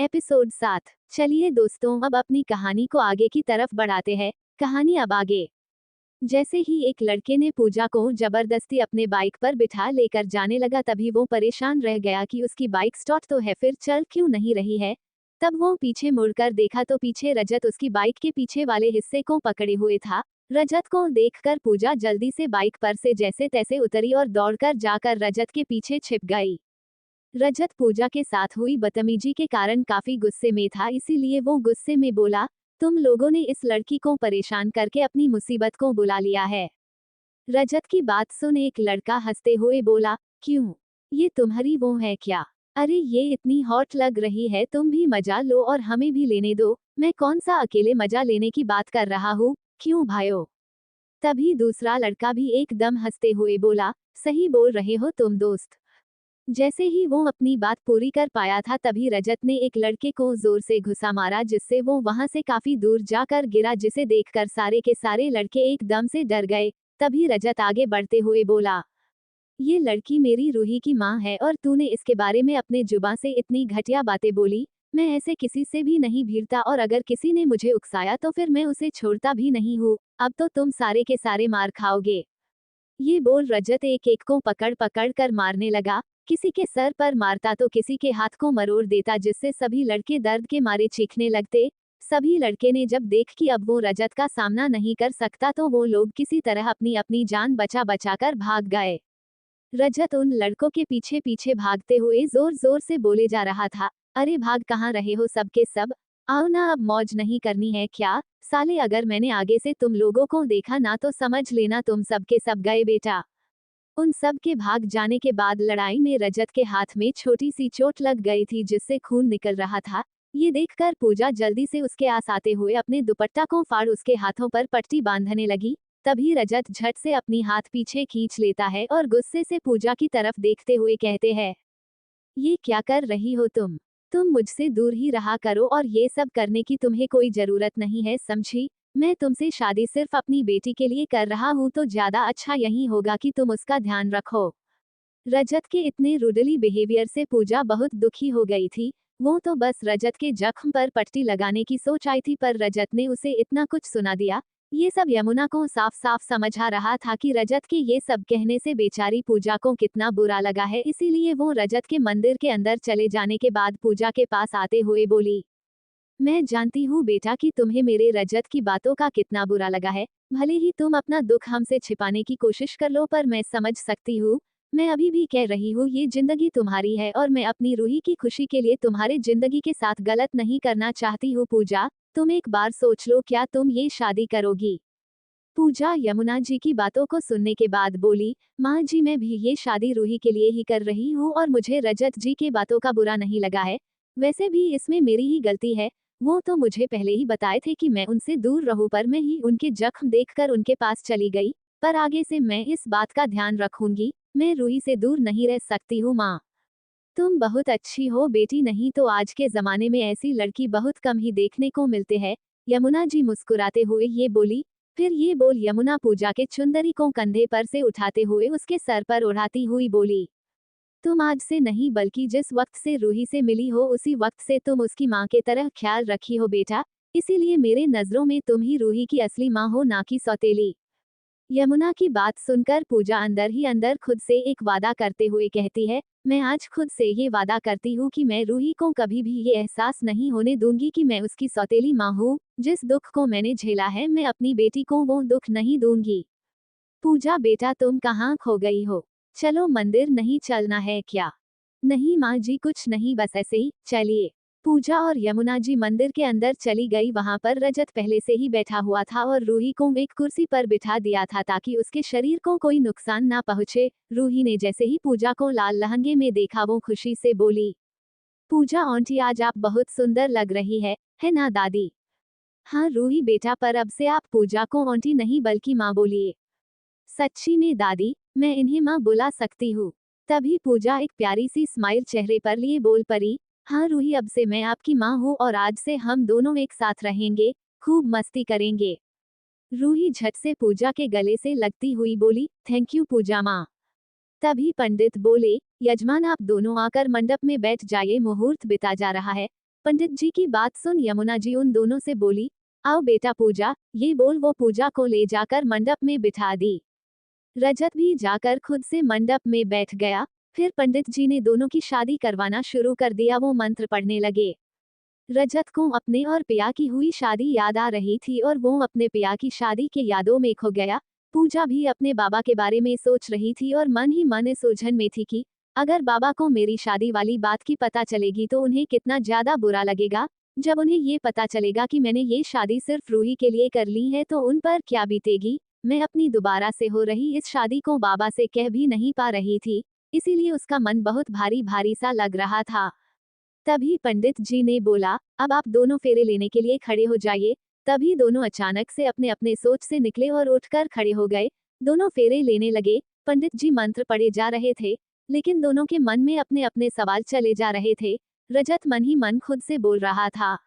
Episode 7। चलिए दोस्तों, अब अपनी कहानी को आगे की तरफ बढ़ाते हैं। कहानी अब आगे। जैसे ही एक लड़के ने पूजा को जबरदस्ती अपने बाइक पर बिठा लेकर जाने लगा, तभी वो परेशान रह गया कि उसकी बाइक स्टार्ट तो है, फिर चल क्यों नहीं रही है। तब वो पीछे मुड़कर देखा तो पीछे रजत उसकी बाइक के पीछे वाले हिस्से को पकड़े हुए था। रजत को देखकर पूजा जल्दी से बाइक पर से जैसे तैसे उतरी और दौड़कर जाकर रजत के पीछे छिप गई। रजत पूजा के साथ हुई बदतमीजी के कारण काफी गुस्से में था, इसीलिए वो गुस्से में बोला, तुम लोगों ने इस लड़की को परेशान करके अपनी मुसीबत को बुला लिया है। रजत की बात सुन एक लड़का हंसते हुए बोला, क्यों, ये तुम्हारी वो है क्या? अरे ये इतनी हॉट लग रही है, तुम भी मजा लो और हमें भी लेने दो। मैं कौन सा अकेले मजा लेने की बात कर रहा हूँ, क्यों भाइयों? तभी दूसरा लड़का भी एकदम हंसते हुए बोला, सही बोल रहे हो तुम दोस्त। जैसे ही वो अपनी बात पूरी कर पाया था, तभी रजत ने एक लड़के को जोर से घुसा मारा, जिससे वो वहां से काफी दूर जाकर गिरा, जिसे देखकर सारे के सारे लड़के एकदम से डर गए। तभी रजत आगे बढ़ते हुए बोला, ये लड़की मेरी रूही की माँ है और तूने इसके बारे में अपने जुबान से इतनी घटिया बातें बोली। मैं ऐसे किसी से भी नहीं भिड़ता, और अगर किसी ने मुझे उकसाया तो फिर मैं उसे छोड़ता भी नहीं हूँ। अब तो तुम सारे के सारे मार खाओगे। ये बोल रजत एक एक को पकड़ पकड़ कर मारने लगा। किसी के सर पर मारता तो किसी के हाथ को मरोड़ देता, जिससे सभी लड़के दर्द के मारे चीखने लगते। सभी लड़के ने जब देख कि अब वो रजत का सामना नहीं कर सकता, तो वो लोग किसी तरह अपनी अपनी जान बचा बचाकर भाग गए। रजत उन लड़कों के पीछे पीछे भागते हुए जोर जोर से बोले जा रहा था, अरे भाग कहाँ रहे हो सब के सब? आओ ना, अब मौज नहीं करनी है क्या? साले, अगर मैंने आगे से तुम लोगों को देखा ना तो समझ लेना तुम सब के सब गए बेटा। उन सब के भाग जाने के बाद लड़ाई में रजत के हाथ में छोटी सी चोट लग गई थी, जिससे खून निकल रहा था। ये देखकर पूजा जल्दी से उसके आस आते हुए अपने दुपट्टा को फाड़ उसके हाथों पर पट्टी बांधने लगी। तभी रजत झट से अपनी हाथ पीछे खींच लेता है और गुस्से से पूजा की तरफ देखते हुए कहते हैं, ये क्या कर रही हो तुम? तुम मुझसे दूर ही रहा करो, और ये सब करने की तुम्हें कोई जरूरत नहीं है, समझी? मैं तुमसे शादी सिर्फ अपनी बेटी के लिए कर रहा हूँ, तो ज्यादा अच्छा यही होगा कि तुम उसका ध्यान रखो। रजत के इतने रुडली बिहेवियर से पूजा बहुत दुखी हो गई थी। वो तो बस रजत के जख्म पर पट्टी लगाने की सोच आई थी, पर रजत ने उसे इतना कुछ सुना दिया। ये सब यमुना को साफ साफ समझ आ रहा था कि रजत के ये सब कहने से बेचारी पूजा को कितना बुरा लगा है, इसीलिए वो रजत के मंदिर के अंदर चले जाने के बाद पूजा के पास आते हुए बोली, मैं जानती हूँ बेटा कि तुम्हें मेरे रजत की बातों का कितना बुरा लगा है। भले ही तुम अपना दुख हमसे छिपाने की कोशिश कर लो, पर मैं समझ सकती हूँ। मैं अभी भी कह रही हूँ, ये जिंदगी तुम्हारी है और मैं अपनी रूही की खुशी के लिए तुम्हारे जिंदगी के साथ गलत नहीं करना चाहती हूँ। पूजा, तुम एक बार सोच लो, क्या तुम ये शादी करोगी? पूजा यमुना जी की बातों को सुनने के बाद बोली, माँ जी, मैं भी ये शादी रूही के लिए ही कर रही हूँ और मुझे रजत जी के बातों का बुरा नहीं लगा है। वैसे भी इसमें मेरी ही गलती है। वो तो मुझे पहले ही बताए थे कि मैं उनसे दूर रहूं, पर मैं ही उनके जख्म देखकर उनके पास चली गई। पर आगे से मैं इस बात का ध्यान रखूंगी। मैं रूही से दूर नहीं रह सकती हूँ माँ। तुम बहुत अच्छी हो बेटी, नहीं तो आज के जमाने में ऐसी लड़की बहुत कम ही देखने को मिलते हैं। यमुना जी मुस्कुराते हुए ये बोली। फिर ये बोल यमुना पूजा के चुंदरी को कंधे पर से उठाते हुए उसके सर पर उड़ाती हुई बोली, तुम आज से नहीं बल्कि जिस वक्त से रूही से मिली हो उसी वक्त से तुम उसकी माँ के तरह ख्याल रखी हो बेटा। इसीलिए मेरे नजरों में तुम ही रूही की असली माँ हो, ना कि सौतेली। यमुना की बात सुनकर पूजा अंदर ही अंदर खुद से एक वादा करते हुए कहती है, मैं आज खुद से ये वादा करती हूँ कि मैं रूही को कभी भी ये एहसास नहीं होने दूंगी कि मैं उसकी सौतेली माँ हूँ। जिस दुख को मैंने झेला है, मैं अपनी बेटी को वो दुख नहीं दूंगी। पूजा बेटा, तुम कहाँ खो गई हो? चलो मंदिर नहीं चलना है क्या? नहीं माँ जी, कुछ नहीं, बस ऐसे ही, चलिए। पूजा और यमुना जी मंदिर के अंदर चली गई। वहां पर रजत पहले से ही बैठा हुआ था और रूही को एक कुर्सी पर बिठा दिया था ताकि उसके शरीर को कोई नुकसान ना पहुंचे। रूही ने जैसे ही पूजा को लाल लहंगे में देखा, वो खुशी से बोली, पूजा आंटी, आज आप बहुत सुंदर लग रही है ना दादी? हाँ रूही बेटा, पर अब से आप पूजा को आंटी नहीं बल्कि माँ बोलिए। सच्ची में दादी, मैं इन्हें माँ बुला सकती हूँ? तभी पूजा एक प्यारी सी स्माइल चेहरे पर लिए बोल पड़ी, हाँ रूही, अब से मैं आपकी माँ हूँ और आज से हम दोनों एक साथ रहेंगे, खूब मस्ती करेंगे। रूही झट से पूजा के गले से लगती हुई बोली, थैंक यू पूजा माँ। तभी पंडित बोले, यजमान आप दोनों आकर मंडप में बैठ जाइए, मुहूर्त बिता जा रहा है। पंडित जी की बात सुन यमुना जी उन दोनों से बोली, आओ बेटा पूजा, ये बोल वो पूजा को ले जाकर मंडप में बिठा दी। रजत भी जाकर खुद से मंडप में बैठ गया। फिर पंडित जी ने दोनों की शादी करवाना शुरू कर दिया। वो मंत्र पढ़ने लगे। रजत को अपने और पिया की हुई शादी याद आ रही थी और वो अपने पिया की शादी के यादों में खो गया। पूजा भी अपने बाबा के बारे में सोच रही थी और मन ही मन इस उलझन में थी कि अगर बाबा को मेरी शादी वाली बात की पता चलेगी तो उन्हें कितना ज्यादा बुरा लगेगा। जब उन्हें ये पता चलेगा कि मैंने ये शादी सिर्फ रूही के लिए कर ली है तो उन पर क्या बीतेगी। मैं अपनी दोबारा से हो रही इस शादी को बाबा से कह भी नहीं पा रही थी, इसीलिए उसका मन बहुत भारी भारी सा लग रहा था। तभी पंडित जी ने बोला, अब आप दोनों फेरे लेने के लिए खड़े हो जाइए। तभी दोनों अचानक से अपने अपने सोच से निकले और उठकर खड़े हो गए। दोनों फेरे लेने लगे। पंडित जी मंत्र पढ़े जा रहे थे, लेकिन दोनों के मन में अपने अपने सवाल चले जा रहे थे। रजत मन ही मन खुद से बोल रहा था,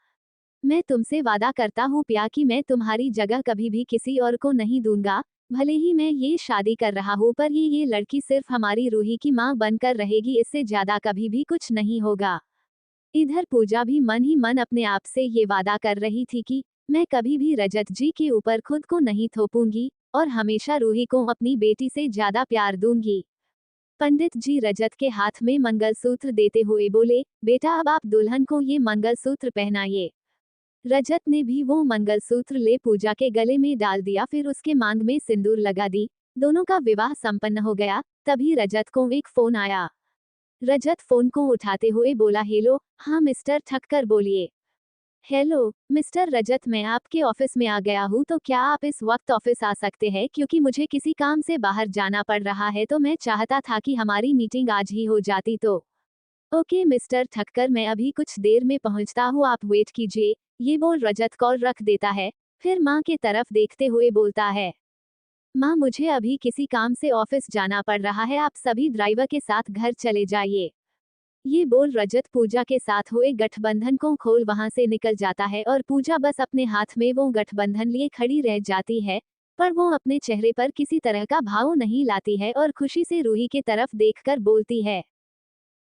मैं तुमसे वादा करता हूँ प्या कि मैं तुम्हारी जगह कभी भी किसी और को नहीं दूंगा। भले ही मैं ये शादी कर रहा हूँ पर ये लड़की सिर्फ हमारी रूही की माँ बनकर रहेगी, इससे ज्यादा कभी भी कुछ नहीं होगा। इधर पूजा भी मन ही मन अपने आप से ये वादा कर रही थी कि मैं कभी भी रजत जी के ऊपर खुद को नहीं थोपूंगी और हमेशा रूही को अपनी बेटी से ज्यादा प्यार दूंगी। पंडित जी रजत के हाथ में मंगलसूत्र देते हुए बोले, बेटा अब आप दुल्हन को ये मंगलसूत्र पहनाइए। रजत ने भी वो मंगलसूत्र ले पूजा के गले में डाल दिया, फिर उसके मांग में सिंदूर लगा दी। दोनों का विवाह संपन्न हो गया। तभी रजत को एक फोन आया। रजत फोन को उठाते हुए बोला, हेलो, हाँ मिस्टर ठक्कर बोलिए। हेलो मिस्टर रजत, मैं आपके ऑफिस में आ गया हूँ, तो क्या आप इस वक्त ऑफिस आ सकते हैं क्योंकि मुझे किसी काम से बाहर जाना पड़ रहा है, तो मैं चाहता था कि हमारी मीटिंग आज ही हो जाती। तो ओके मिस्टर ठक्कर, मैं अभी कुछ देर में पहुंचता हूँ, आप वेट कीजिए। ये बोल रजत कॉल रख देता है। फिर माँ के तरफ देखते हुए बोलता है, माँ मुझे अभी किसी काम से ऑफिस जाना पड़ रहा है, आप सभी ड्राइवर के साथ घर चले जाइए। ये बोल रजत पूजा के साथ हुए गठबंधन को खोल वहां से निकल जाता है और पूजा बस अपने हाथ में वो गठबंधन लिए खड़ी रह जाती है, पर वो अपने चेहरे पर किसी तरह का भाव नहीं लाती है और खुशी से रूही के तरफ देखकर बोलती है,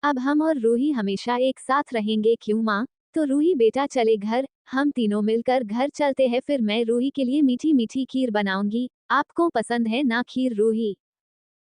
अब हम और रूही हमेशा एक साथ रहेंगे, क्यों माँ? तो रूही बेटा चले घर, हम तीनों मिलकर घर चलते हैं, फिर मैं रूही के लिए मीठी मीठी खीर बनाऊंगी। आपको पसंद है ना खीर रूही?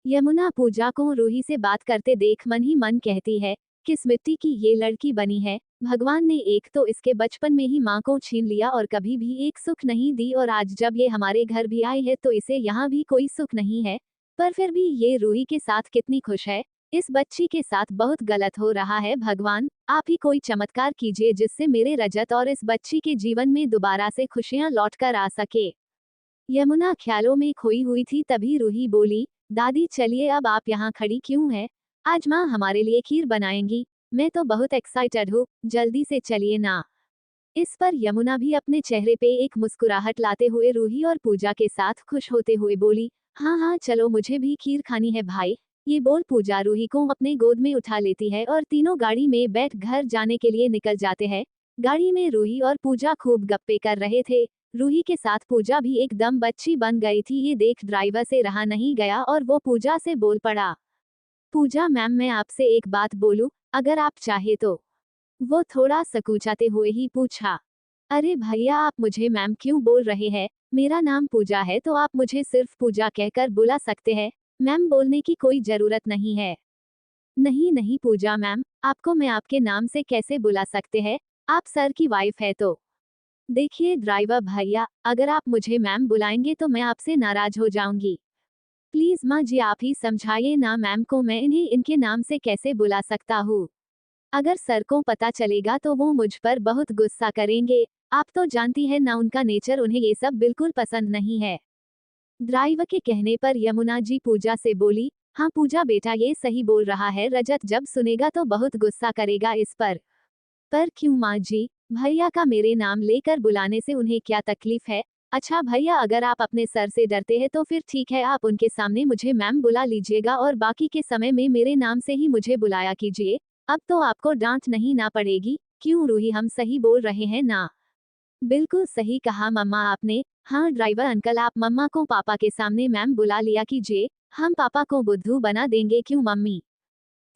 यमुना पूजा को रूही से बात करते देख मन ही मन कहती है, किस मिट्टी की ये लड़की बनी है। भगवान ने एक तो इसके बचपन में ही माँ को छीन लिया और कभी भी एक सुख नहीं दी, और आज जब ये हमारे घर भी आई है तो इसे यहाँ भी कोई सुख नहीं है। पर फिर भी ये रूही के साथ कितनी खुश है। इस बच्ची के साथ बहुत गलत हो रहा है। भगवान, आप ही कोई चमत्कार कीजिए जिससे मेरे रजत और इस बच्ची के जीवन में दोबारा से खुशियां लौटकर आ सके। यमुना ख्यालों में खोई हुई थी। तभी रूही बोली, दादी चलिए, अब आप यहाँ खड़ी क्यों हैं? आज माँ हमारे लिए खीर बनाएंगी। मैं तो बहुत एक्साइटेड हूँ, जल्दी से चलिए ना। इस पर यमुना भी अपने चेहरे पे एक मुस्कुराहट लाते हुए रूही और पूजा के साथ खुश होते हुए बोली, हाँ हाँ चलो, मुझे भी खीर खानी है भाई। ये बोल पूजा रूही को अपने गोद में उठा लेती है और तीनों गाड़ी में बैठ घर जाने के लिए निकल जाते हैं। गाड़ी में रूही और पूजा खूब गप्पे कर रहे थे। रूही के साथ पूजा भी एकदम बच्ची बन गई थी। ये देख ड्राइवर से रहा नहीं गया और वो पूजा से बोल पड़ा, पूजा मैम मैं आपसे एक बात बोलूं, अगर आप चाहे तो। वो थोड़ा सकुचाते हुए ही पूछा, अरे भैया आप मुझे मैम क्यों बोल रहे हैं? मेरा नाम पूजा है तो आप मुझे सिर्फ पूजा कहकर बुला सकते हैं, मैम बोलने की कोई जरूरत नहीं है। नहीं नहीं पूजा मैम, आपको मैं आपके नाम से कैसे बुला सकते हैं? आप सर की वाइफ है तो। देखिए ड्राइवर भैया, अगर आप मुझे मैम बुलाएंगे तो मैं आपसे नाराज हो जाऊंगी। प्लीज माँ जी आप ही समझाइए ना मैम को, मैं इन्हें इनके नाम से कैसे बुला सकता हूँ? अगर सर को पता चलेगा तो वो मुझ पर बहुत गुस्सा करेंगे। आप तो जानती है ना उनका नेचर, उन्हें ये सब बिल्कुल पसंद नहीं है। ड्राइवर के कहने पर यमुना जी पूजा से बोली, हाँ पूजा बेटा ये सही बोल रहा है, रजत जब सुनेगा तो बहुत गुस्सा करेगा इस पर क्यों माँ जी? भैया का मेरे नाम लेकर बुलाने से उन्हें क्या तकलीफ है? अच्छा भैया, अगर आप अपने सर से डरते हैं तो फिर ठीक है, आप उनके सामने मुझे मैम बुला लीजिएगा और बाकी के समय में मेरे नाम से ही मुझे बुलाया कीजिए। अब तो आपको डांट नहीं ना पड़ेगी। क्यों रूही, हम सही बोल रहे हैं ना? बिल्कुल सही कहा मम्मा आपने। हाँ ड्राइवर अंकल, आप मम्मा को पापा के सामने मैम बुला लिया कीजिए, हम पापा को बुद्धू बना देंगे। क्यों मम्मी?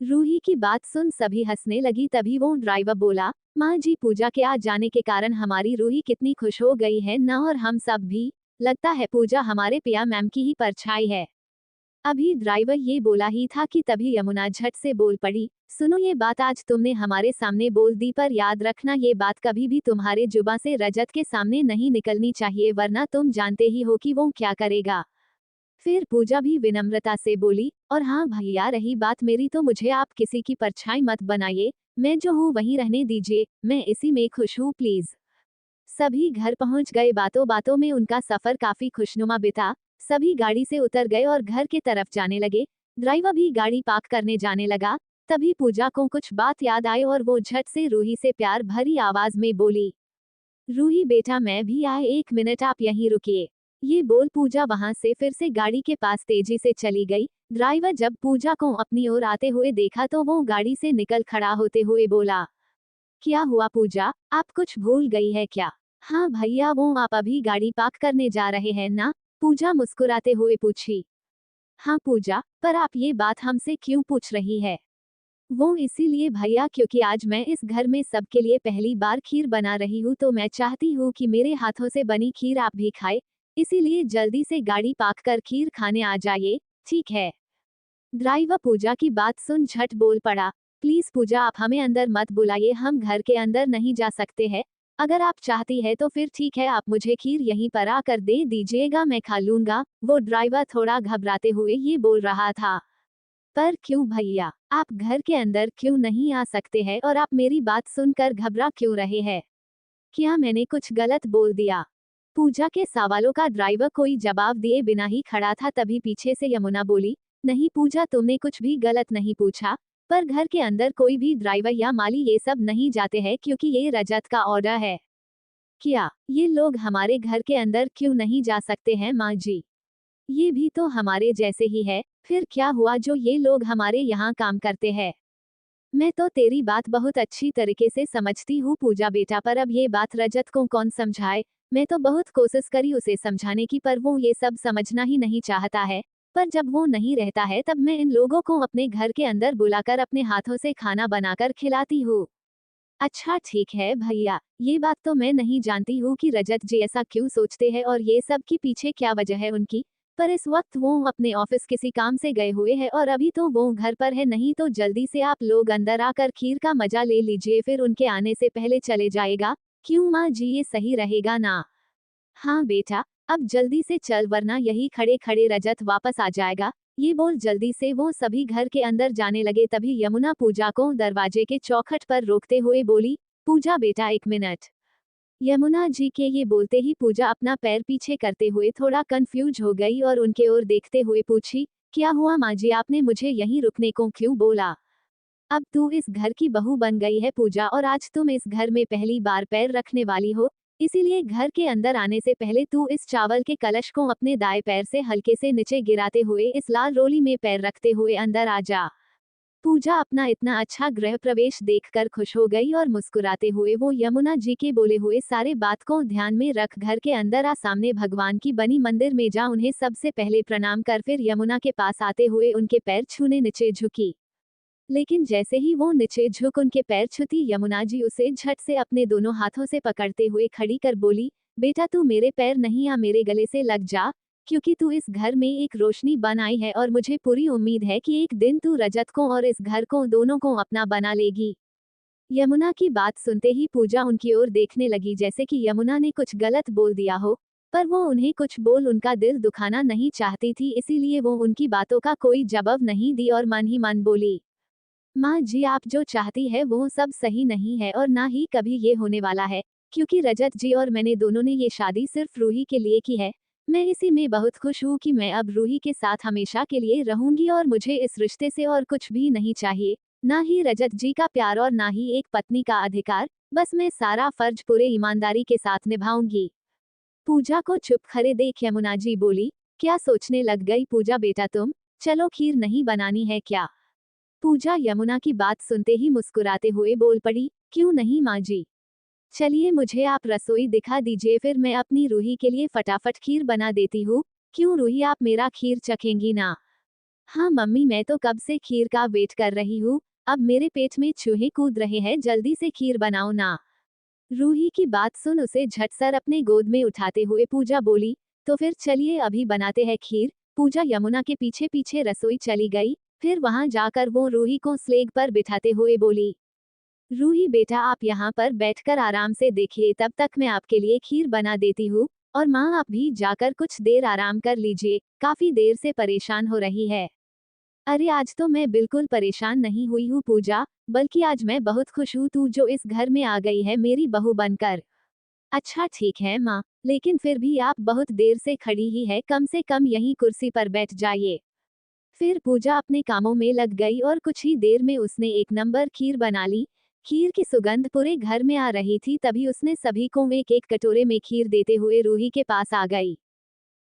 रूही की बात सुन सभी हंसने लगी। तभी वो ड्राइवर बोला, माँ जी, पूजा के आ जाने के कारण हमारी रूही कितनी खुश हो गई है ना, और हम सब भी। लगता है पूजा हमारे पिया मैम की ही परछाई है। अभी ड्राइवर ये बोला ही था कि तभी यमुना झट से बोल पड़ी, सुनो, ये बात आज तुमने हमारे सामने बोल दी, पर याद रखना ये बात कभी भी तुम्हारे जुबां से रजत के सामने नहीं निकलनी चाहिए, वरना तुम जानते ही हो कि वो क्या करेगा। फिर पूजा भी विनम्रता से बोली, और हाँ भैया, रही बात मेरी, तो मुझे आप किसी की परछाई मत बनाइए। मैं जो हूँ वहीं रहने दीजिए, मैं इसी में खुश हूँ प्लीज। सभी घर पहुंच गए। बातों बातों में उनका सफर काफी खुशनुमा बिता। सभी गाड़ी से उतर गए और घर के तरफ जाने लगे। ड्राइवर भी गाड़ी पार्क करने जाने लगा। तभी पूजा को कुछ बात याद आई और वो झट से रूही से प्यार भरी आवाज में बोली, रूही बेटा, मैं भी आए, 1 मिनट आप यहीं रुकिए। ये बोल पूजा वहां से फिर से गाड़ी के पास तेजी से चली गई। ड्राइवर जब पूजा को अपनी ओर आते हुए देखा तो वो गाड़ी से निकल खड़ा होते हुए बोला, क्या हुआ पूजा, आप कुछ भूल गई है क्या? हाँ भैया, वो आप अभी गाड़ी पार्क करने जा रहे हैं ना? पूजा मुस्कुराते हुए पूछी। हाँ पूजा, पर आप ये बात हमसे क्यों पूछ रही है? वो इसीलिए भैया, क्योंकि आज मैं इस घर में सबके लिए पहली बार खीर बना रही हूँ, तो मैं चाहती हूँ कि मेरे हाथों से बनी खीर आप भी खाए। इसीलिए जल्दी से गाड़ी पार्क कर खीर खाने आ जाइए, ठीक है? ड्राइवर पूजा की बात सुन झट बोल पड़ा, प्लीज पूजा, आप हमें अंदर मत बुलाइए, हम घर के अंदर नहीं जा सकते हैं। अगर आप चाहती है तो फिर ठीक है, आप मुझे खीर यहीं पर आकर दे दीजिएगा, मैं खा लूंगा। वो ड्राइवर थोड़ा घबराते हुए ये बोल रहा था। पर क्यों भैया, आप घर के अंदर क्यों नहीं आ सकते हैं, और आप मेरी बात सुनकर घबरा क्यों रहे हैं? क्या मैंने कुछ गलत बोल दिया? पूजा के सवालों का ड्राइवर कोई जवाब दिए बिना ही खड़ा था। तभी पीछे से यमुना बोली, नहीं पूजा, तुमने कुछ भी गलत नहीं पूछा। पर घर के अंदर कोई भी ड्राइवर या माली ये सब नहीं जाते हैं, क्योंकि ये रजत का ऑर्डर है। क्या ये लोग हमारे घर के अंदर क्यों नहीं जा सकते हैं माँ जी? ये भी तो हमारे जैसे ही है। फिर क्या हुआ जो ये लोग हमारे यहाँ काम करते हैं? मैं तो तेरी बात बहुत अच्छी तरीके से समझती हूँ पूजा बेटा, पर अब ये बात रजत को कौन समझाए? मैं तो बहुत कोशिश करी उसे समझाने की, पर वो ये सब समझना ही नहीं चाहता है। पर जब वो नहीं रहता है तब मैं इन लोगों को अपने घर के अंदर बुलाकर अपने हाथों से खाना बनाकर खिलाती हूँ। अच्छा ठीक है भैया, ये बात तो मैं नहीं जानती हूँ कि रजत जी ऐसा क्यों सोचते हैं और ये सब के पीछे क्या वजह है उनकी। पर इस वक्त वो अपने ऑफिस किसी काम से गए हुए हैं और अभी तो वो घर पर है नहीं, तो जल्दी से आप लोग अंदर आकर खीर का मजा ले लीजिए, फिर उनके आने से पहले चले जाएगा। क्यों माँ जी, ये सही रहेगा ना? हाँ बेटा, अब जल्दी से चल, वरना यही खड़े खड़े रजत वापस आ जाएगा। ये बोल जल्दी से वो सभी घर के अंदर जाने लगे। तभी यमुना पूजा को दरवाजे के चौखट पर रोकते हुए बोली, पूजा बेटा 1 मिनट। यमुना जी के ये बोलते ही पूजा अपना पैर पीछे करते हुए थोड़ा कंफ्यूज हो गई और उनके ओर देखते हुए पूछी, क्या हुआ माँ जी, आपने मुझे यहीं रुकने को क्यों बोला? अब तू इस घर की बहू बन गई है पूजा, और आज तुम इस घर में पहली बार पैर रखने वाली हो। इसीलिए घर के अंदर आने से पहले तू इस चावल के कलश को अपने दाएं पैर से हल्के से नीचे गिराते हुए इस लाल रोली में पैर रखते हुए अंदर आ जा। पूजा अपना इतना अच्छा गृह प्रवेश देखकर खुश हो गई और मुस्कुराते हुए वो यमुना जी के बोले हुए सारे बात को ध्यान में रख घर के अंदर आ सामने भगवान की बनी मंदिर में जा उन्हें सबसे पहले प्रणाम कर फिर यमुना के पास आते हुए उनके पैर छूने नीचे झुकी। लेकिन जैसे ही वो नीचे झुक उनके पैर छूती, यमुना जी उसे झट से अपने दोनों हाथों से पकड़ते हुए खड़ी कर बोली, बेटा तू मेरे पैर नहीं, आ मेरे गले से लग जा, क्योंकि तू इस घर में एक रोशनी बन आई है और मुझे पूरी उम्मीद है कि एक दिन तू रजत को और इस घर को दोनों को अपना बना लेगी। यमुना की बात सुनते ही पूजा उनकी ओर देखने लगी जैसे कि यमुना ने कुछ गलत बोल दिया हो। पर वो उन्हें कुछ बोल उनका दिल दुखाना नहीं चाहती थी, इसीलिए वो उनकी बातों का कोई जवाब नहीं दी और मन ही मन बोली, माँ जी, आप जो चाहती है वो सब सही नहीं है और ना ही कभी ये होने वाला है, क्योंकि रजत जी और मैंने दोनों ने ये शादी सिर्फ रूही के लिए की है। मैं इसी में बहुत खुश हूँ कि मैं अब रूही के साथ हमेशा के लिए रहूंगी और मुझे इस रिश्ते से और कुछ भी नहीं चाहिए, ना ही रजत जी का प्यार और ना ही एक पत्नी का अधिकार। बस मैं सारा फर्ज पूरे ईमानदारी के साथ निभाऊंगी। पूजा को चुप खड़े देख यमुना जी बोली, क्या सोचने लग गई पूजा बेटा तुम? चलो, खीर नहीं बनानी है क्या? पूजा यमुना की बात सुनते ही मुस्कुराते हुए बोल पड़ी, क्यों नहीं माँ जी, चलिए मुझे आप रसोई दिखा दीजिए, फिर मैं अपनी रूही के लिए फटाफट खीर बना देती हूँ। क्यों रूही, आप मेरा खीर चखेंगी ना? हाँ मम्मी, मैं तो कब से खीर का वेट कर रही हूँ। अब मेरे पेट में चूहे कूद रहे हैं, जल्दी से खीर बनाओ ना। रूही की बात सुन उसे झटसर अपने गोद में उठाते हुए पूजा बोली, तो फिर चलिए अभी बनाते हैं खीर। पूजा यमुना के पीछे पीछे रसोई चली गई। फिर वहां जाकर वो रूही को स्लेग पर बिठाते हुए बोली, रूही बेटा आप यहाँ पर बैठकर आराम से देखिए, तब तक मैं आपके लिए खीर बना देती हूँ। और माँ आप भी जाकर कुछ देर आराम कर लीजिए, काफी देर से परेशान हो रही है। अरे आज तो मैं बिल्कुल परेशान नहीं हुई हूँ पूजा, बल्कि आज मैं बहुत खुश हूँ तू जो इस घर में आ गई है मेरी बहू बनकर। अच्छा ठीक है माँ, लेकिन फिर भी आप बहुत देर से खड़ी ही है, कम से कम यहीं कुर्सी पर बैठ जाइए। फिर पूजा अपने कामों में लग गई और कुछ ही देर में उसने एक नंबर खीर बना ली। खीर की सुगंध पूरे घर में आ रही थी, तभी उसने सभी को एक एक कटोरे में खीर देते हुए रूही के पास आ गई।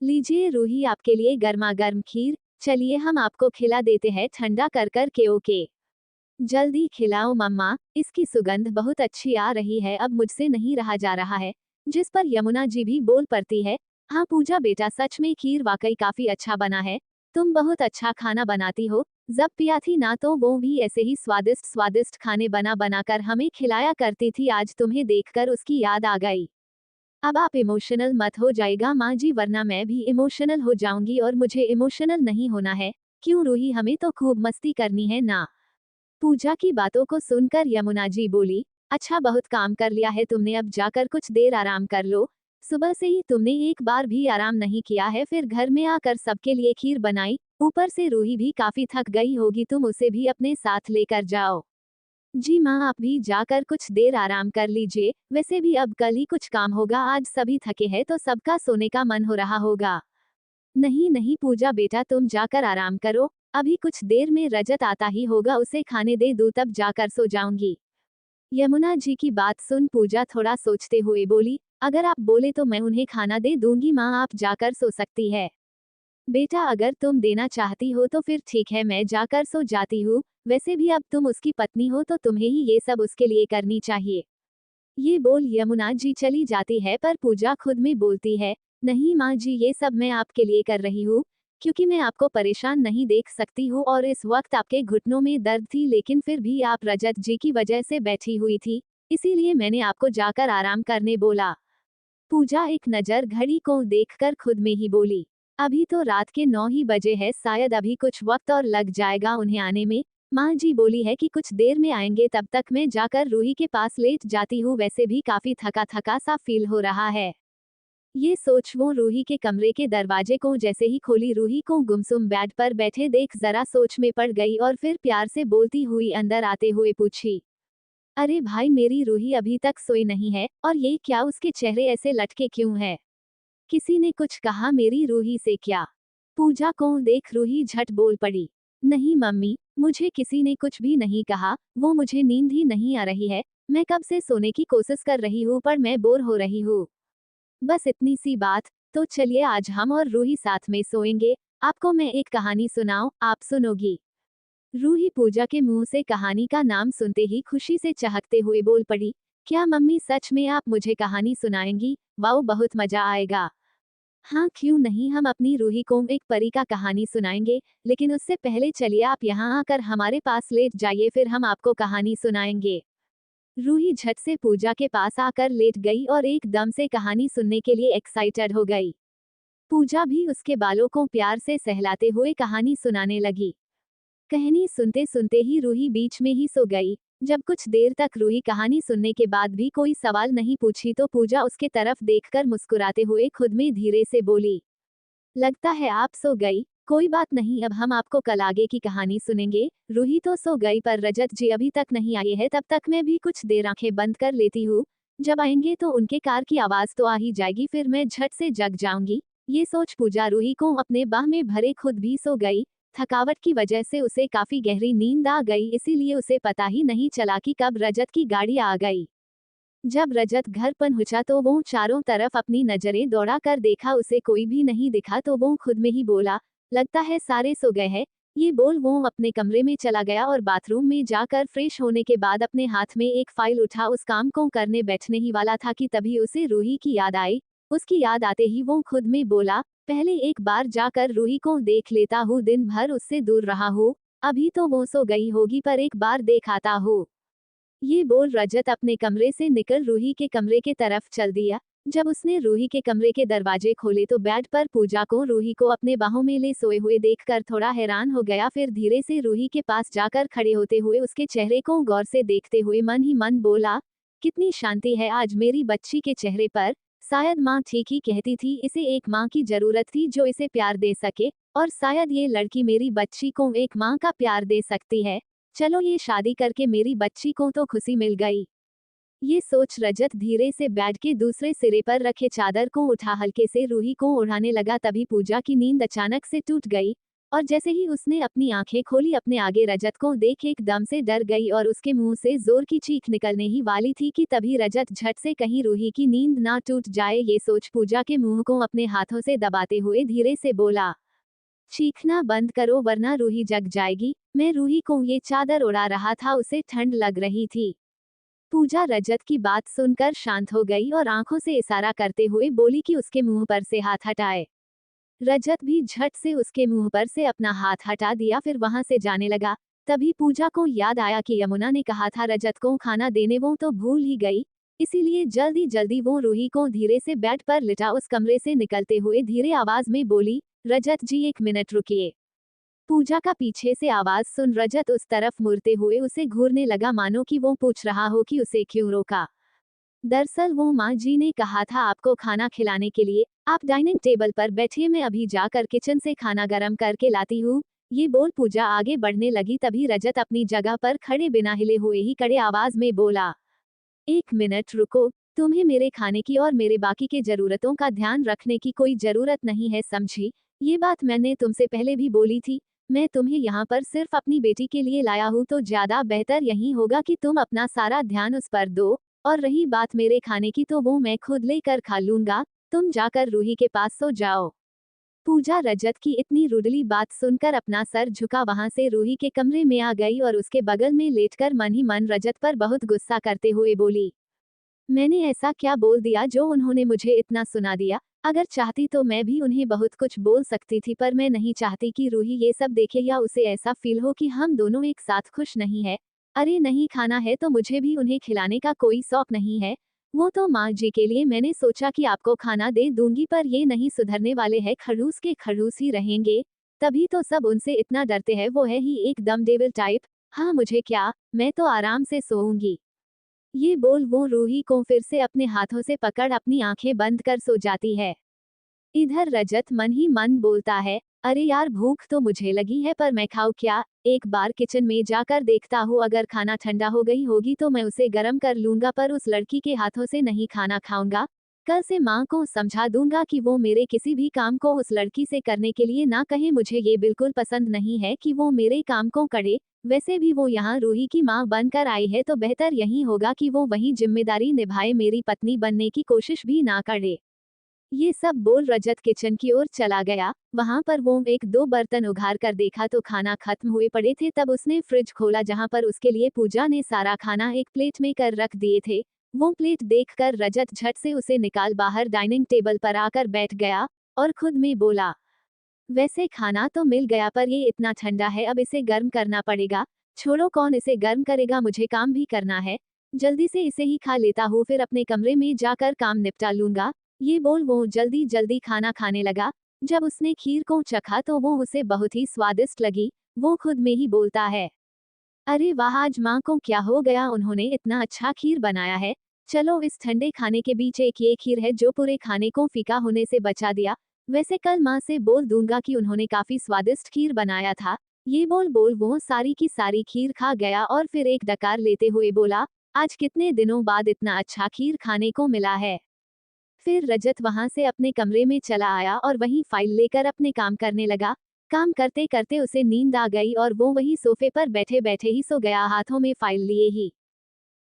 लीजिए रूही आपके लिए गर्मा गर्म खीर, चलिए हम आपको खिला देते हैं ठंडा कर कर के। ओके जल्दी खिलाओ मम्मा, इसकी सुगंध बहुत अच्छी आ रही है, अब मुझसे नहीं रहा जा रहा है। जिस पर यमुना जी भी बोल पड़ती है, हाँ पूजा बेटा सच में खीर वाकई काफी अच्छा बना है। तुम बहुत अच्छा खाना बनाती हो। जब पिया थी ना तो वो भी ऐसे ही स्वादिष्ट स्वादिष्ट खाने बना बनाकर हमें खिलाया करती थी, आज तुम्हें देखकर उसकी याद आ गई। अब आप इमोशनल मत हो जाएगा माँ जी, वरना मैं भी इमोशनल हो जाऊंगी और मुझे इमोशनल नहीं होना है। क्यों रूही, हमें तो खूब मस्ती करनी है ना। पूजा की बातों को सुनकर यमुना जी बोली, अच्छा बहुत काम कर लिया है तुमने, अब जाकर कुछ देर आराम कर लो। सुबह से ही तुमने एक बार भी आराम नहीं किया है, फिर घर में आकर सबके लिए खीर बनाई, ऊपर से रूही भी काफी थक गई होगी, तुम उसे भी अपने साथ लेकर जाओ। जी माँ आप भी जाकर कुछ देर आराम कर लीजिए, वैसे भी अब कल ही कुछ काम होगा, आज सभी थके हैं तो सबका सोने का मन हो रहा होगा। नहीं नहीं पूजा बेटा तुम जाकर आराम करो, अभी कुछ देर में रजत आता ही होगा, उसे खाने दे दूँ तब जाकर सो जाऊंगी। यमुना जी की बात सुन पूजा थोड़ा सोचते हुए बोली, अगर आप बोले तो मैं उन्हें खाना दे दूंगी माँ, आप जाकर सो सकती है। बेटा अगर तुम देना चाहती हो तो फिर ठीक है, मैं जाकर सो जाती हूँ। वैसे भी अब तुम उसकी पत्नी हो तो तुम्हें ही ये सब उसके लिए करनी चाहिए। ये बोल यमुना जी चली जाती है, पर पूजा खुद में बोलती है, नहीं माँ जी ये सब मैं आपके लिए कर रही हूँ, क्योंकि मैं आपको परेशान नहीं देख सकती हूँ और इस वक्त आपके घुटनों में दर्द थी, लेकिन फिर भी आप रजत जी की वजह से बैठी हुई थी, इसीलिए मैंने आपको जाकर आराम करने बोला। पूजा एक नजर घड़ी को देखकर खुद में ही बोली, अभी तो रात के 9 ही बजे है, शायद अभी कुछ वक्त और लग जाएगा उन्हें आने में। माँ जी बोली है कि कुछ देर में आएंगे, तब तक मैं जाकर रूही के पास लेट जाती हूँ, वैसे भी काफी थका थका सा फील हो रहा है। ये सोच वो रूही के कमरे के दरवाजे को जैसे ही खोली, रूही को गुमसुम बेड पर बैठे देख जरा सोच में पड़ गई और फिर प्यार से बोलती हुई अंदर आते हुए पूछी, अरे भाई मेरी रूही अभी तक सोई नहीं है, और ये क्या उसके चेहरे ऐसे लटके क्यों है? किसी ने कुछ कहा मेरी रूही से क्या? पूजा को देख रूही झट बोल पड़ी, नहीं मम्मी, मुझे किसी ने कुछ भी नहीं कहा, वो मुझे नींद ही नहीं आ रही है, मैं कब से सोने की कोशिश कर रही हूँ पर मैं बोर हो रही हूँ। बस इतनी सी बात, तो चलिए आज हम और रूही साथ में सोएंगे, आपको मैं एक कहानी सुनाऊं, आप सुनोगी? रूही पूजा के मुंह से कहानी का नाम सुनते ही खुशी से चहकते हुए बोल पड़ी, क्या मम्मी सच में आप मुझे कहानी सुनाएंगी? वाओ बहुत मजा आएगा। हाँ क्यों नहीं, हम अपनी रूही को एक परी का कहानी सुनाएंगे, लेकिन उससे पहले चलिए आप यहाँ आकर हमारे पास लेट जाइए, फिर हम आपको कहानी सुनाएंगे। रूही झट से पूजा के पास आकर लेट गई और एकदम से कहानी सुनने के लिए एक्साइटेड हो गई। पूजा भी उसके बालों को प्यार से सहलाते हुए कहानी सुनाने लगी। कहानी सुनते सुनते ही रूही बीच में ही सो गई। जब कुछ देर तक रूही कहानी सुनने के बाद भी कोई सवाल नहीं पूछी तो पूजा उसके तरफ देखकर मुस्कुराते हुए खुद में धीरे से बोली, लगता है आप सो गई, कोई बात नहीं, अब हम आपको कल आगे की कहानी सुनेंगे। रूही तो सो गई पर रजत जी अभी तक नहीं आए हैं, तब तक मैं भी कुछ देर आंखें बंद कर लेती हूँ। जब आएंगे तो उनके कार की आवाज तो आ ही जाएगी, फिर मैं झट से जग जाऊंगी। ये सोच पूजा रूही को अपने बाह में भरे खुद भी सो गई। थकावट की वजह से उसे काफी गहरी नींद आ गई, इसीलिए उसे पता ही नहीं चला कि कब रजत की गाड़ी आ गई। जब रजत घर पहुंचा तो वो चारों तरफ अपनी नजरें दौड़ा कर देखा, उसे कोई भी नहीं दिखा तो वो खुद में ही बोला, लगता है सारे सो गए हैं। ये बोल वो अपने कमरे में चला गया और बाथरूम में जाकर फ्रेश होने के बाद अपने हाथ में एक फाइल उठा उस काम को करने बैठने ही वाला था कि तभी उसे रूही की याद आई। उसकी याद आते ही वो खुद में बोला, पहले एक बार जाकर रूही को देख लेता हूँ, दिन भर उससे दूर रहा हूँ। अभी तो वो सो गई होगी, पर एक बार देख आता हूँ। ये बोल रजत अपने कमरे से निकल रूही के कमरे के तरफ चल दिया। जब उसने रूही के कमरे के दरवाजे खोले तो बेड पर पूजा को रूही को अपने बाहों में ले सोए हुए देखकर थोड़ा हैरान हो गया। फिर धीरे से रूही के पास जाकर खड़े होते हुए उसके चेहरे को गौर से देखते हुए मन ही मन बोला, कितनी शांति है आज मेरी बच्ची के चेहरे पर। शायद माँ ठीक ही कहती थी, इसे एक माँ की जरूरत थी जो इसे प्यार दे सके, और शायद ये लड़की मेरी बच्ची को एक माँ का प्यार दे सकती है। चलो ये शादी करके मेरी बच्ची को तो खुशी मिल गई। ये सोच रजत धीरे से बेड के दूसरे सिरे पर रखे चादर को उठा हल्के से रूही को ओढ़ाने लगा। तभी पूजा की नींद अचानक से टूट गई, और जैसे ही उसने अपनी आंखें खोली अपने आगे रजत को देख एकदम से डर गई और उसके मुंह से जोर की चीख निकलने ही वाली थी कि तभी रजत झट से कहीं रूही की नींद ना टूट जाए। ये सोच पूजा के मुंह को अपने हाथों से दबाते हुए धीरे से बोला, चीखना बंद करो वरना रूही जग जाएगी। मैं रूही को ये चादर उड़ा रहा था, उसे ठंड लग रही थी। पूजा रजत की बात सुनकर शांत हो गई और आंखों से इशारा करते हुए बोली कि उसके मुंह पर से हाथ हटाए। रजत भी झट से उसके मुंह पर से अपना हाथ हटा दिया, फिर वहां से जाने लगा। तभी पूजा को याद आया कि यमुना ने कहा था रजत को खाना देने, वो तो भूल ही गई। इसीलिए जल्दी जल्दी वो रूही को धीरे से बेड पर लिटा उस कमरे से निकलते हुए धीरे आवाज में बोली, रजत जी एक मिनट रुकिए। पूजा का पीछे से आवाज सुन रजत उस तरफ मुड़ते हुए उसे घूरने लगा, मानो कि वो पूछ रहा हो कि उसे क्यों रोका। दरअसल वो माँ जी ने कहा था आपको खाना खिलाने के लिए, आप डाइनिंग टेबल पर बैठिए, मैं अभी जाकर किचन से खाना गर्म करके लाती हूँ। ये बोल पूजा आगे बढ़ने लगी। तभी रजत अपनी जगह पर खड़े बिना हिले हुए ही कड़े आवाज में बोला, एक मिनट रुको, तुम्हें मेरे खाने की और मेरे बाकी के जरूरतों का ध्यान रखने की कोई जरूरत नहीं है, समझी? ये बात मैंने तुमसे पहले भी बोली थी। मैं तुम्हें यहाँ पर सिर्फ अपनी बेटी के लिए लाया हूँ, तो ज्यादा बेहतर यही होगा कि तुम अपना सारा ध्यान उस पर दो। और रही बात मेरे खाने की, तो वो मैं खुद लेकर खा लूंगा। तुम जाकर रूही के पास सो जाओ। पूजा रजत की इतनी रुडली बात सुनकर अपना सर झुका वहां से रूही के कमरे में आ गई और उसके बगल में लेटकर मन ही मन रजत पर बहुत गुस्सा करते हुए बोली, मैंने ऐसा क्या बोल दिया जो उन्होंने मुझे इतना सुना दिया? अगर चाहती तो मैं भी उन्हें बहुत कुछ बोल सकती थी, पर मैं नहीं चाहती कि रूही ये सब देखे या उसे ऐसा फील हो कि हम दोनों एक साथ खुश नहीं है। अरे नहीं खाना है तो मुझे भी उन्हें खिलाने का कोई शौक नहीं है। वो तो माँ जी के लिए मैंने सोचा कि आपको खाना दे दूंगी, पर ये नहीं सुधरने वाले हैं, खड़ूस के खड़ूस ही रहेंगे। तभी तो सब उनसे इतना डरते हैं, वो है ही एकदम डेविल टाइप। हाँ मुझे क्या, मैं तो आराम से सोऊंगी। ये बोल वो रूही को फिर से अपने हाथों से पकड़ अपनी आंखें बंद कर सो जाती है। इधर रजत मन ही मन बोलता है, अरे यार भूख तो मुझे लगी है, पर मैं खाऊं क्या? एक बार किचन में जाकर देखता हूँ, अगर खाना ठंडा हो गई होगी तो मैं उसे गर्म कर लूंगा, पर उस लड़की के हाथों से नहीं खाना खाऊंगा। कल से माँ को समझा दूंगा कि वो मेरे किसी भी काम को उस लड़की से करने के लिए ना कहे। मुझे ये बिल्कुल पसंद नहीं है कि वो मेरे काम को करे। वैसे भी वो यहाँ रूही की माँ बनकर आई है, तो बेहतर यही होगा कि वो वही जिम्मेदारी निभाए, मेरी पत्नी बनने की कोशिश भी ना करे। ये सब बोल रजत किचन की ओर चला गया। वहां पर वो एक दो बर्तन उघार कर देखा तो खाना खत्म हुए पड़े थे। तब उसने फ्रिज खोला जहां पर उसके लिए पूजा ने सारा खाना एक प्लेट में कर रख दिए थे। वो प्लेट देखकर रजत झट से उसे निकाल बाहर डाइनिंग टेबल पर आकर बैठ गया और खुद में बोला, वैसे खाना तो मिल गया, पर ये इतना ठंडा है, अब इसे गर्म करना पड़ेगा। छोड़ो, कौन इसे गर्म करेगा, मुझे काम भी करना है। जल्दी से इसे ही खा लेता हूँ, फिर अपने कमरे में जाकर काम निपटा लूंगा। ये बोल वो जल्दी जल्दी खाना खाने लगा। जब उसने खीर को चखा तो वो उसे बहुत ही स्वादिष्ट लगी। वो खुद में ही बोलता है, अरे वाह, आज माँ को क्या हो गया, उन्होंने इतना अच्छा खीर बनाया है। चलो इस ठंडे खाने के बीच एक ये खीर है जो पूरे खाने को फीका होने से बचा दिया। वैसे कल माँ से बोल दूंगा कि उन्होंने काफी स्वादिष्ट खीर बनाया था। ये बोल बोल वो सारी की सारी खीर खा गया और फिर एक डकार लेते हुए बोला, आज कितने दिनों बाद इतना अच्छा खीर खाने को मिला है। फिर रजत वहां से अपने कमरे में चला आया और वहीं फाइल लेकर अपने काम करने लगा। काम करते करते उसे नींद आ गई और वो वही सोफे पर बैठे बैठे ही सो गया, हाथों में फाइल लिए ही।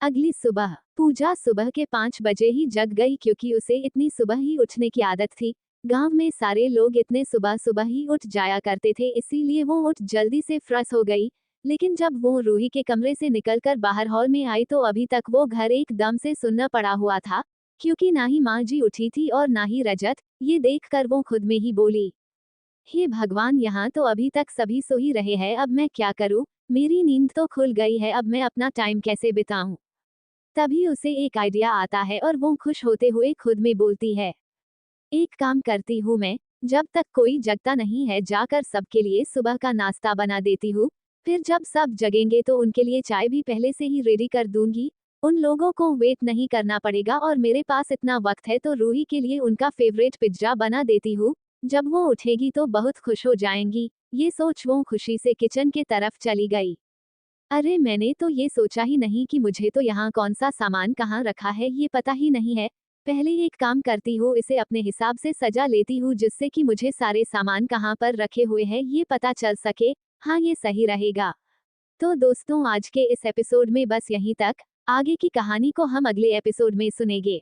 अगली सुबह पूजा सुबह के 5 बजे ही जग गई, क्योंकि उसे इतनी सुबह ही उठने की आदत थी। गांव में सारे लोग इतने सुबह सुबह ही उठ जाया करते थे, इसीलिए वो उठ जल्दी से फ्रेश हो गई। लेकिन जब वो रूही के कमरे से निकलकर बाहर हॉल में आई तो अभी तक वो घर एकदम से सुन्न पड़ा हुआ था, क्योंकि ना ही माँ जी उठी थी और ना ही रजत। ये देखकर वो खुद में ही बोली, हे भगवान, यहाँ तो अभी तक सभी सो ही रहे हैं, अब मैं क्या करूँ? मेरी नींद तो खुल गई है, अब मैं अपना टाइम कैसे बिताऊं? तभी उसे एक आइडिया आता है और वो खुश होते हुए खुद में बोलती है, एक काम करती हूँ मैं, जब तक कोई जगता नहीं है जाकर सबके लिए सुबह का नाश्ता बना देती हूँ। फिर जब सब जगेंगे तो उनके लिए चाय भी पहले से ही रेडी कर दूंगी। उन लोगों को वेट नहीं करना पड़ेगा और मेरे पास इतना वक्त है तो रूही के लिए उनका फेवरेट पिज्जा बना देती हूँ। जब वो उठेगी तो बहुत खुश हो जाएंगी। ये सोच वो खुशी से किचन के तरफ चली गई। अरे, मैंने तो ये सोचा ही नहीं कि मुझे तो यहाँ कौन सा सामान कहाँ रखा है ये पता ही नहीं है। पहले एक काम करती हूँ, इसे अपने हिसाब से सजा लेती हूँ जिससे कि मुझे सारे सामान कहाँ पर रखे हुए हैं ये पता चल सके। हाँ, ये सही रहेगा। तो दोस्तों, आज के इस एपिसोड में बस यहीं तक। आगे की कहानी को हम अगले एपिसोड में सुनेंगे।